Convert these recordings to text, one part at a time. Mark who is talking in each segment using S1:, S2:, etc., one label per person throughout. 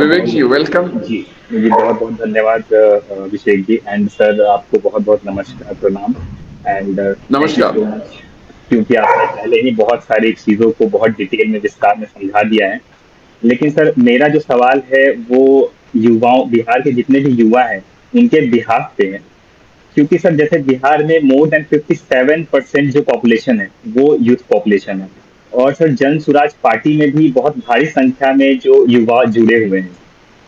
S1: विवेक जी, welcome.
S2: जी, जी बहुत बहुत धन्यवाद अभिषेक जी एंड सर, आपको बहुत बहुत नमस्कार, प्रणाम एंड थैंक यू
S1: नमस्कार।
S2: सो मच, क्योंकि आपने पहले ही बहुत सारी चीज़ों को बहुत डिटेल में विस्तार में समझा दिया है। लेकिन सर, मेरा जो सवाल है वो युवाओं, बिहार के जितने भी युवा हैं उनके बिहाफ पे है। क्योंकि सर जैसे बिहार में मोर देन 57% जो पॉपुलेशन है वो यूथ पॉपुलेशन है। और सर जन सुराज पार्टी में भी बहुत भारी संख्या में जो युवा जुड़े हुए हैं।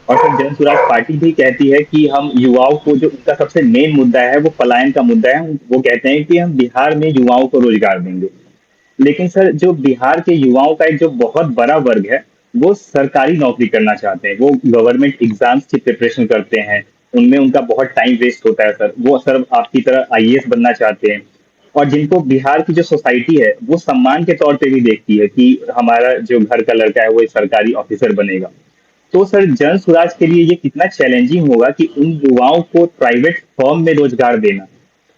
S2: और सर जन सुराज पार्टी भी कहती है कि हम युवाओं को, जो उनका सबसे मेन मुद्दा है वो पलायन का मुद्दा है, वो कहते हैं कि हम बिहार में युवाओं को रोजगार देंगे। लेकिन सर जो बिहार के युवाओं का एक जो बहुत बड़ा वर्ग है वो सरकारी नौकरी करना चाहते हैं, वो गवर्नमेंट एग्जाम्स की प्रिपरेशन करते हैं, उनमें उनका बहुत टाइम वेस्ट होता है सर, वो सर आपकी तरह आईएएस बनना चाहते हैं। और जिनको बिहार की जो सोसाइटी है वो सम्मान के तौर पे भी देखती है कि हमारा जो घर का लड़का है वो एक सरकारी ऑफिसर बनेगा। तो सर जन स्वराज के लिए ये कितना चैलेंजिंग होगा कि उन युवाओं को प्राइवेट फर्म में रोजगार देना,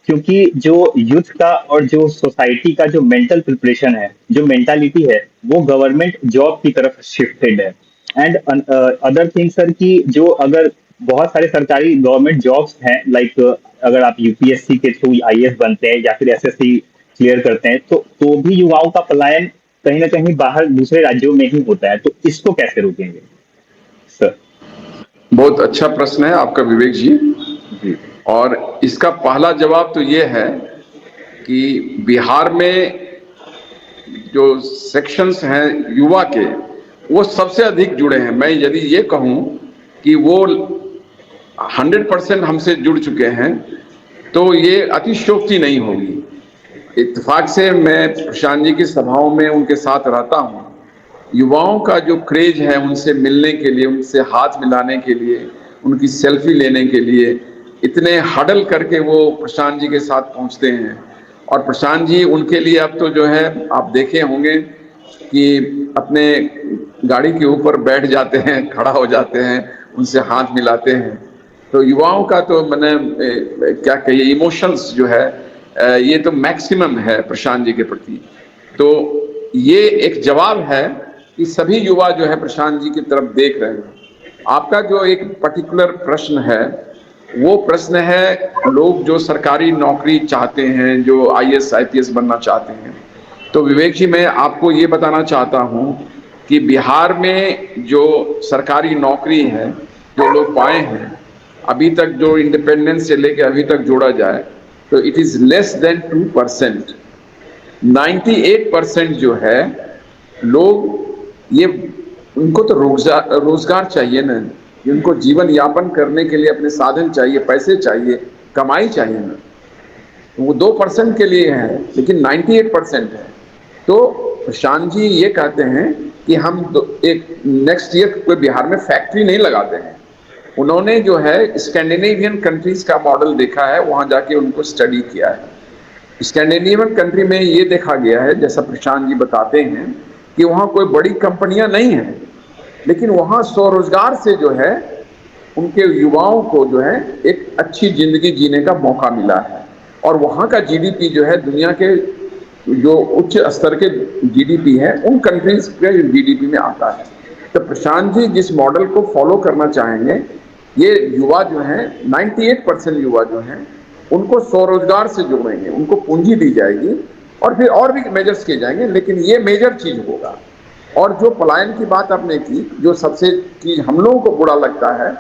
S2: क्योंकि जो यूथ का और जो सोसाइटी का जो मेंटल प्रिपरेशन है, जो मेंटालिटी है, वो गवर्नमेंट जॉब की तरफ शिफ्टेड है। एंड अदर थिंग सर कि जो अगर बहुत सारे सरकारी गवर्नमेंट जॉब्स हैं, लाइक अगर आप यूपीएससी के थ्रू आईएएस बनते हैं या फिर एसएससी क्लियर करते हैं, तो भी युवाओं का पलायन कहीं ना कहीं बाहर दूसरे राज्यों में ही होता है। तो इसको कैसे रोकेंगे सर?
S1: बहुत अच्छा प्रश्न है आपका विवेक जी।
S2: जी।
S1: और इसका पहला जवाब तो ये है कि बिहार में जो सेक्शंस हैं युवा के, वो सबसे अधिक जुड़े हैं। मैं यदि ये कहूँ कि वो 100% हमसे जुड़ चुके हैं तो ये अतिशयोक्ति नहीं होगी। इत्तेफाक से मैं प्रशांत जी की सभाओं में उनके साथ रहता हूँ। युवाओं का जो क्रेज है उनसे मिलने के लिए, उनसे हाथ मिलाने के लिए, उनकी सेल्फी लेने के लिए इतने हडल करके वो प्रशांत जी के साथ पहुंचते हैं। और प्रशांत जी उनके लिए अब तो जो है, आप देखे होंगे कि अपने गाड़ी के ऊपर बैठ जाते हैं, खड़ा हो जाते हैं, उनसे हाथ मिलाते हैं। तो युवाओं का तो मैंने क्या कहिए, इमोशंस जो है ये तो मैक्सिमम है प्रशांत जी के प्रति। तो ये एक जवाब है कि सभी युवा जो है प्रशांत जी की तरफ देख रहे हैं। आपका जो एक पर्टिकुलर प्रश्न है, वो प्रश्न है लोग जो सरकारी नौकरी चाहते हैं, जो आईएएस आईपीएस बनना चाहते हैं। तो विवेक जी, मैं आपको ये बताना चाहता हूँ कि बिहार में जो सरकारी नौकरी है, जो लोग पाए हैं अभी तक, जो इंडिपेंडेंस से लेके अभी तक जोड़ा जाए, तो इट इज लेस देन 2%। 98% जो है लोग, ये उनको तो रोजगार चाहिए ना, उनको जीवन यापन करने के लिए अपने साधन चाहिए, पैसे चाहिए, कमाई चाहिए ना। वो 2% के लिए है, लेकिन 98% है। तो प्रशांत जी ये कहते हैं कि हम एक नेक्स्ट ईयर कोई बिहार में फैक्ट्री नहीं लगाते हैं। उन्होंने जो है स्कैंडिनेवियन कंट्रीज का मॉडल देखा है, वहां जाके उनको स्टडी किया है। स्कैंडिनेवियन कंट्री में ये देखा गया है, जैसा प्रशांत जी बताते हैं, कि वहां कोई बड़ी कंपनियां नहीं है, लेकिन वहां स्वरोजगार से जो है उनके युवाओं को जो है एक अच्छी जिंदगी जीने का मौका मिला है। और वहां का जीडीपी जो है दुनिया के जो उच्च स्तर के जीडीपी है उन कंट्रीज के जीडीपी में आता है। तो प्रशांत जी जिस मॉडल को फॉलो करना चाहेंगे, ये युवा जो है 98% युवा जो हैं उनको स्वरोजगार से जोड़ेंगे, उनको पूंजी दी जाएगी और फिर और भी मेजर्स किए जाएंगे, लेकिन ये मेजर चीज होगा। और जो पलायन की बात आपने की, जो सबसे चीज हम लोगों को बुरा लगता है,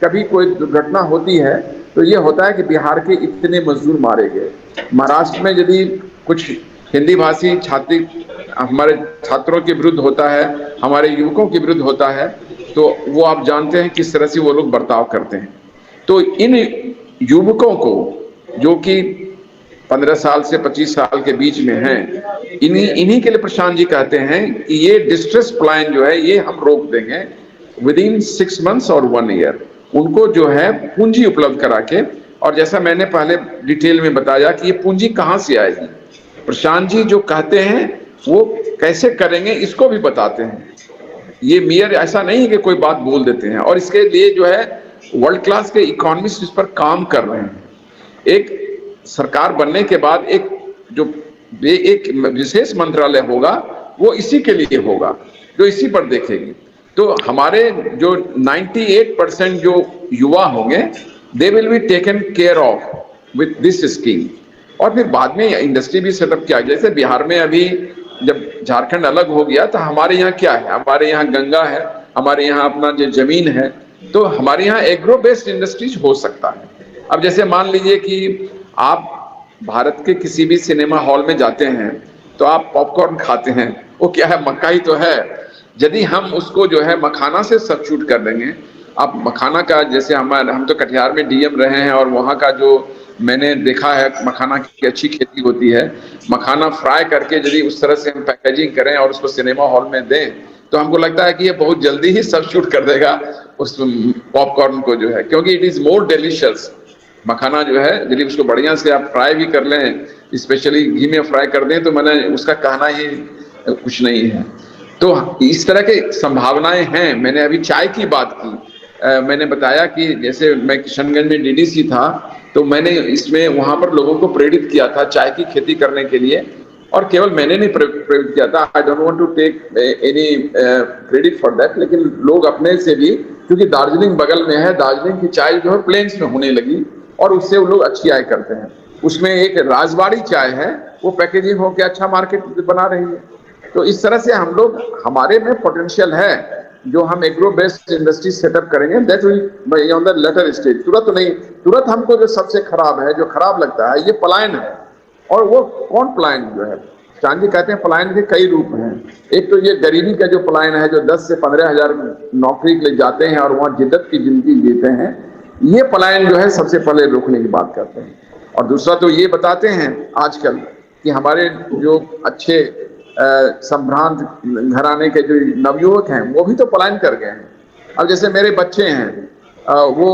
S1: कभी कोई दुर्घटना होती है तो ये होता है कि बिहार के इतने मजदूर मारे गए। महाराष्ट्र में यदि कुछ हिंदी भाषी छात्र हमारे छात्रों के विरुद्ध होता है, हमारे युवकों के विरुद्ध होता है, तो वो आप जानते हैं किस तरह से वो लोग बर्ताव करते हैं। तो इन युवकों को, जो कि 15 साल से 25 साल के बीच में हैं, इन्हीं के लिए प्रशांत जी कहते हैं कि ये डिस्ट्रेस प्लान जो है ये हम रोक देंगे विद इन 6 months और 1 year। उनको जो है पूंजी उपलब्ध करा के, और जैसा मैंने पहले डिटेल में बताया कि ये पूंजी कहां से आएगी, प्रशांत जी जो कहते हैं वो कैसे करेंगे इसको भी बताते हैं। ये मेयर ऐसा नहीं है कि कोई बात बोल देते हैं, और इसके लिए जो है वर्ल्ड क्लास के इकोनॉमिस्ट इस पर काम कर रहे हैं। एक सरकार बनने के बाद एक विशेष मंत्रालय होगा, वो इसी के लिए होगा, जो इसी पर देखेगी। तो हमारे जो 98% जो युवा होंगे, they will be taken care of with this scheme. और फिर बाद में इंडस्ट्री भी सेटअप किया। जैसे बिहार में अभी जब झारखंड अलग हो गया तो हमारे यहाँ क्या है, हमारे यहाँ गंगा है, हमारे यहाँ अपना जो जमीन है, तो हमारे यहाँ एग्रो बेस्ड इंडस्ट्रीज हो सकता है। अब जैसे मान लीजिए कि आप भारत के किसी भी सिनेमा हॉल में जाते हैं तो आप पॉपकॉर्न खाते हैं, वो क्या है, मक्का ही तो है। यदि हम उसको जो है मखाना से सब्स्टिट्यूट कर देंगे, आप मखाना का, जैसे हम तो कटिहार में डीएम रहे हैं और वहाँ का जो मैंने देखा है, मखाना की अच्छी खेती होती है। मखाना फ्राई करके यदि उस तरह से हम पैकेजिंग करें और उसको सिनेमा हॉल में दें, तो हमको लगता है कि ये बहुत जल्दी ही सब्स्टिट्यूट कर देगा उस पॉपकॉर्न को जो है, क्योंकि इट इज मोर डिलीशियस। मखाना जो है यदि उसको बढ़िया से आप फ्राई भी कर लें, स्पेशली घी में फ्राई कर दें, तो मैंने उसका कहना ही कुछ नहीं है। तो इस तरह के संभावनाएं हैं। मैंने अभी चाय की बात की, मैंने बताया कि जैसे मैं किशनगंज में डीडीसी था, तो मैंने इसमें वहां पर लोगों को प्रेरित किया था चाय की खेती करने के लिए। और केवल मैंने नहीं प्रेरित किया था, I don't want to take any credit for that, लेकिन लोग अपने से भी, क्योंकि दार्जिलिंग बगल में है, दार्जिलिंग की चाय जो है प्लेन्स में होने लगी और उससे वो लोग अच्छी आय करते हैं। उसमें एक राजबाड़ी चाय है, वो पैकेजिंग होकर अच्छा मार्केट बना रही है। तो इस तरह से हम लोग, हमारे में पोटेंशियल है, जो हम एग्रो बेस्ड इंडस्ट्री सेटअप करेंगे, that will on the later stage. तुरंत नहीं, तुरंत हमको जो सबसे खराब है, जो खराब लगता है, ये पलायन है। और वो कौन पलायन जो है, चांद जी कहते हैं पलायन के कई रूप हैं। एक तो ये गरीबी का जो पलायन है, जो 10 से 15 हजार नौकरी के लिए जाते हैं और वहाँ जिद्दत की जिंदगी जीते हैं, ये पलायन जो है सबसे पहले रोकने की बात करते हैं। और दूसरा तो ये बताते हैं आजकल कि हमारे जो अच्छे संभ्रांत घराने के जो नवयुवक हैं, वो भी तो पलायन कर गए हैं। अब जैसे मेरे बच्चे हैं, वो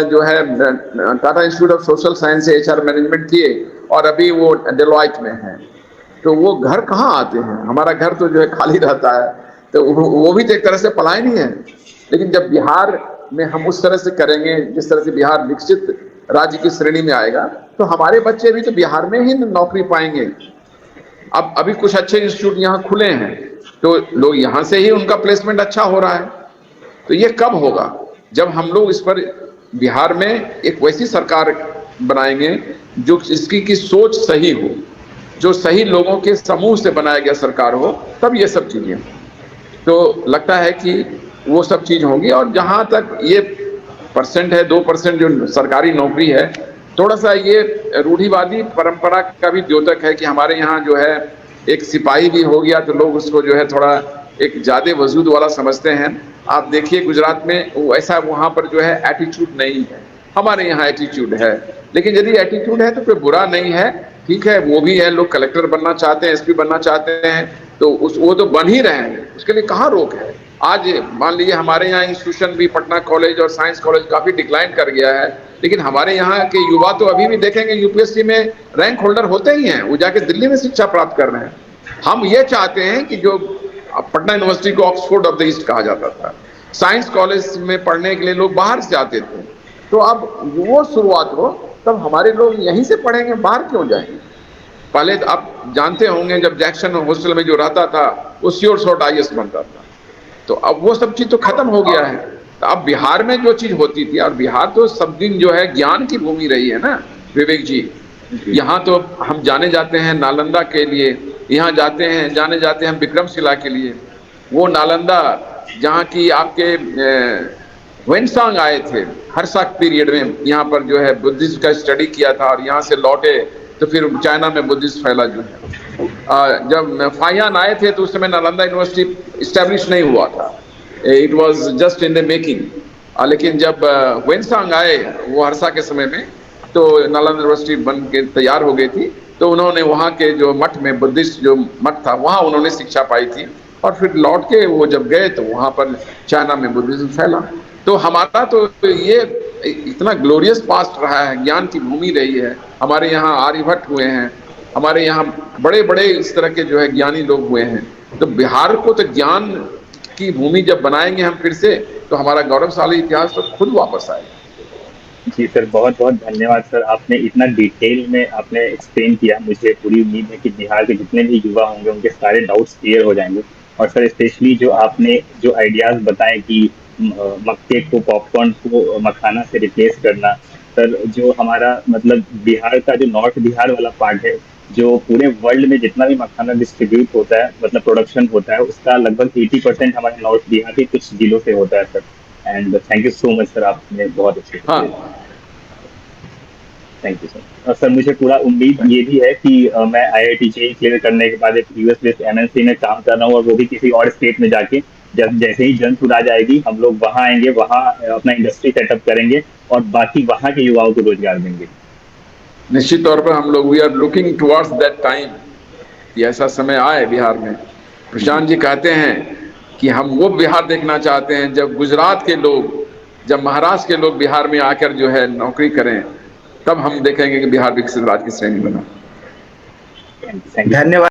S1: जो है Tata institute of social science से एचआर मैनेजमेंट किए और अभी वो डेलोइट में हैं। तो वो घर कहाँ आते हैं, हमारा घर तो जो है खाली रहता है। तो वो भी तो एक तरह से पलायन ही है। लेकिन जब बिहार में हम उस तरह से करेंगे, जिस तरह से बिहार विकसित राज्य की श्रेणी में आएगा, तो हमारे बच्चे भी तो बिहार में ही नौकरी पाएंगे। अब अभी कुछ अच्छे इंस्टीट्यूट यहाँ खुले हैं, तो लोग यहाँ से ही उनका प्लेसमेंट अच्छा हो रहा है। तो ये कब होगा, जब हम लोग इस पर बिहार में एक वैसी सरकार बनाएंगे जो इसकी की सोच सही हो, जो सही लोगों के समूह से बनाया गया सरकार हो, तब ये सब चीजें। तो लगता है कि वो सब चीज होंगी। और जहां तक ये परसेंट है, 2% जो सरकारी नौकरी है, थोड़ा सा ये रूढ़िवादी परंपरा का भी द्योतक है कि हमारे यहाँ जो है एक सिपाही भी हो गया तो लोग उसको जो है थोड़ा एक ज्यादा वजूद वाला समझते हैं। आप देखिए गुजरात में वो ऐसा, वहां पर जो है एटीट्यूड नहीं है, हमारे यहाँ एटीट्यूड है। लेकिन यदि एटीट्यूड है तो कोई बुरा नहीं है, ठीक है, वो भी है। लोग कलेक्टर बनना चाहते हैं, एसपी बनना चाहते हैं, तो वो तो बन ही रहे हैं, उसके लिए कहाँ रोक है। आज मान लीजिए हमारे यहाँ इंस्टीट्यूशन भी, पटना कॉलेज और साइंस कॉलेज काफी डिक्लाइन कर गया है, लेकिन हमारे यहाँ के युवा तो अभी भी देखेंगे यूपीएससी में रैंक होल्डर होते ही हैं, वो जाके दिल्ली में शिक्षा प्राप्त कर रहे हैं। हम ये चाहते हैं कि जो पटना यूनिवर्सिटी को ऑक्सफोर्ड ऑफ द ईस्ट कहा जाता था, साइंस कॉलेज में पढ़ने के लिए लोग बाहर से आते थे, तो अब वो शुरुआत हो, तब हमारे लोग यहीं से पढ़ेंगे, बाहर क्यों जाएंगे। पहले तो आप जानते होंगे, जब जैक्सन हॉस्टल में जो रहता था वो श्योर शॉर्ट आईएएस बनता था, तो अब वो सब चीज तो खत्म हो गया है। तो अब बिहार में जो चीज होती थी, और बिहार तो सब दिन जो है ज्ञान की भूमि रही है ना विवेक जी। यहाँ तो हम जाने जाते हैं नालंदा के लिए, यहाँ जाने जाते हैं विक्रमशिला के लिए। वो नालंदा जहाँ की आपके वेनसांग आए थे हर्षा पीरियड में, यहाँ पर जो है बुद्धिज्म का स्टडी किया था और यहाँ से लौटे तो फिर चाइना में बुद्धिज्म फैला जो है। जब फाहियान आए थे तो उस समय नालंदा यूनिवर्सिटी स्टैब्लिश नहीं हुआ था, it was just in the making. लेकिन जब वेनसांग आए वो हर्षा के समय में, तो नालंदा यूनिवर्सिटी बन के तैयार हो गई थी। तो उन्होंने वहाँ के जो मठ में, बुद्धिस्ट जो मठ था, वहाँ उन्होंने शिक्षा पाई थी और फिर लौट के वो जब गए तो वहाँ पर चाइना में बुद्धिज्म फैला। तो हमारा तो ये इतना ग्लोरियस पास्ट रहा है, ज्ञान की भूमि रही है। हमारे यहाँ आर्यभट्ट हुए हैं, हमारे यहाँ बड़े बड़े इस तरह के जो है ज्ञानी लोग हुए हैं। तो बिहार को तो ज्ञान की भूमि जब बनाएंगे हम फिर से, तो हमारा गौरवशाली इतिहास तो खुद वापस आएगा।
S2: जी सर, बहुत बहुत धन्यवाद सर, आपने इतना डिटेल में एक्सप्लेन किया। मुझे पूरी उम्मीद है कि बिहार के जितने भी युवा होंगे उनके सारे डाउट्स क्लियर हो जाएंगे। और सर स्पेशली जो आपने जो आइडियाज बताए कि मक्के को पॉपकॉर्न को मखाना से रिप्लेस करना, सर जो हमारा मतलब बिहार का जो नॉर्थ बिहार वाला पार्ट है, जो पूरे वर्ल्ड में जितना भी मखाना डिस्ट्रीब्यूट होता है मतलब प्रोडक्शन होता है उसका लगभग 80% हमारे नॉर्थ बिहार के कुछ जिलों से होता है sir. And thank you so much sir, आपने बहुत अच्छे से,
S1: हाँ।
S2: Thank you sir. और सर मुझे पूरा उम्मीद ये भी है कि मैं IIT जेईई क्लियर करने के बाद एक यूएस बेस्ड MNC में काम कर रहा हूँ, और वो भी किसी और स्टेट में जाके, जब जैसे ही जन सुराज आएगी हम लोग वहाँ आएंगे, वहाँ अपना इंडस्ट्री सेटअप करेंगे और बाकी वहाँ के युवाओं को रोजगार देंगे।
S1: निश्चित तौर पर हम लोग we are looking towards that time कि ऐसा समय आए बिहार में। प्रशांत जी कहते हैं कि हम वो बिहार देखना चाहते हैं जब गुजरात के लोग, जब महाराष्ट्र के लोग बिहार में आकर जो है नौकरी करें, तब हम देखेंगे कि बिहार विकसित राज्य की श्रेणी बना।
S2: Thank you.
S3: धन्यवाद।